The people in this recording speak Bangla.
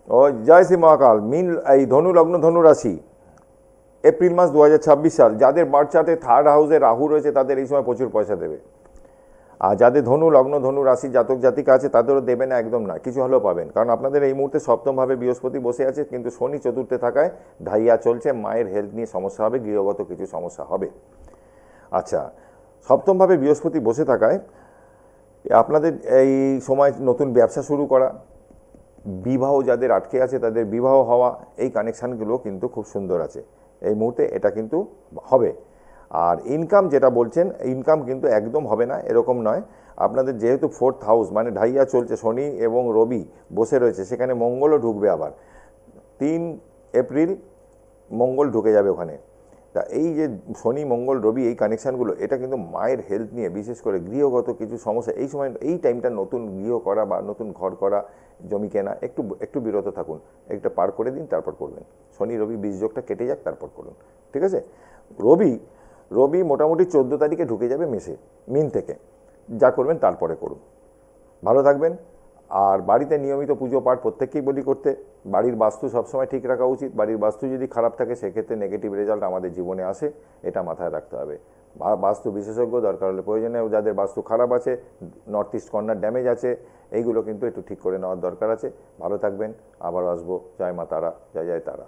ও জয় শ্রী মহাকাল। মিন এই ধনু লগ্ন ধনু রাশি, এপ্রিল মাস 2026 সাল, যাদের বার্থ চার্টে থার্ড হাউসে রাহু রয়েছে তাদের এই সময় প্রচুর পয়সা দেবে। আর যাদের ধনু লগ্ন ধনু রাশি জাতক জাতিকা আছে তাদেরও দেবে না, একদম না, কিছু হলেও পাবেন। কারণ আপনাদের এই মুহূর্তে সপ্তমভাবে বৃহস্পতি বসে আছে, কিন্তু শনি চতুর্থে থাকায় ঢাইয়া চলছে, মায়ের হেলথ নিয়ে সমস্যা হবে, গৃহগত কিছু সমস্যা হবে। আচ্ছা, সপ্তমভাবে বৃহস্পতি বসে থাকায় আপনাদের এই সময় নতুন ব্যবসা শুরু করা, বিবাহ যাদের আটকে আছে তাদের বিবাহ হওয়া, এই কানেকশানগুলো কিন্তু খুব সুন্দর আছে এই মুহূর্তে, এটা কিন্তু হবে। আর ইনকাম যেটা বলছেন, ইনকাম কিন্তু একদম হবে না এরকম নয়। আপনাদের যেহেতু ফোর্থ হাউস মানে ঢাইয়া চলছে, শনি এবং রবি বসে রয়েছে, সেখানে মঙ্গলও ঢুকবে আবার 3 এপ্রিল মঙ্গল ঢুকে যাবে ওখানে। তা এই যে শনি মঙ্গল রবি এই কানেকশানগুলো, এটা কিন্তু মায়ের হেলথ নিয়ে, বিশেষ করে গৃহগত কিছু সমস্যা এই সময়, এই টাইমটা নতুন গৃহ করা বা নতুন ঘর করা, জমি কেনা, একটু একটু বিরত থাকুন, একটা পার করে দিন, তারপর করবেন। শনি রবি বীজযোগটা কেটে যাক, তারপর করুন, ঠিক আছে। রবি রবি মোটামুটি 14 তারিখে ঢুকে যাবে মেসে, মিন থেকে, যা করবেন তারপরে করুন। ভালো থাকবেন। আর বাড়িতে নিয়মিত পুজো পাঠ প্রত্যেককেই বলি করতে। বাড়ির বাস্তু সবসময় ঠিক রাখা উচিত, বাড়ির বাস্তু যদি খারাপ থাকে সেক্ষেত্রে নেগেটিভ রেজাল্ট আমাদের জীবনে আসে, এটা মাথায় রাখতে হবে। বাস্তু বিশেষজ্ঞ দরকার হলে প্রয়োজনে, যাদের বাস্তু খারাপ আছে, নর্থ ইস্ট কর্নার ড্যামেজ আছে, এইগুলো কিন্তু একটু ঠিক করে নেওয়ার দরকার আছে। ভালো থাকবেন, আবার আসবো। জয় মা তারা, জয় জয় তারা।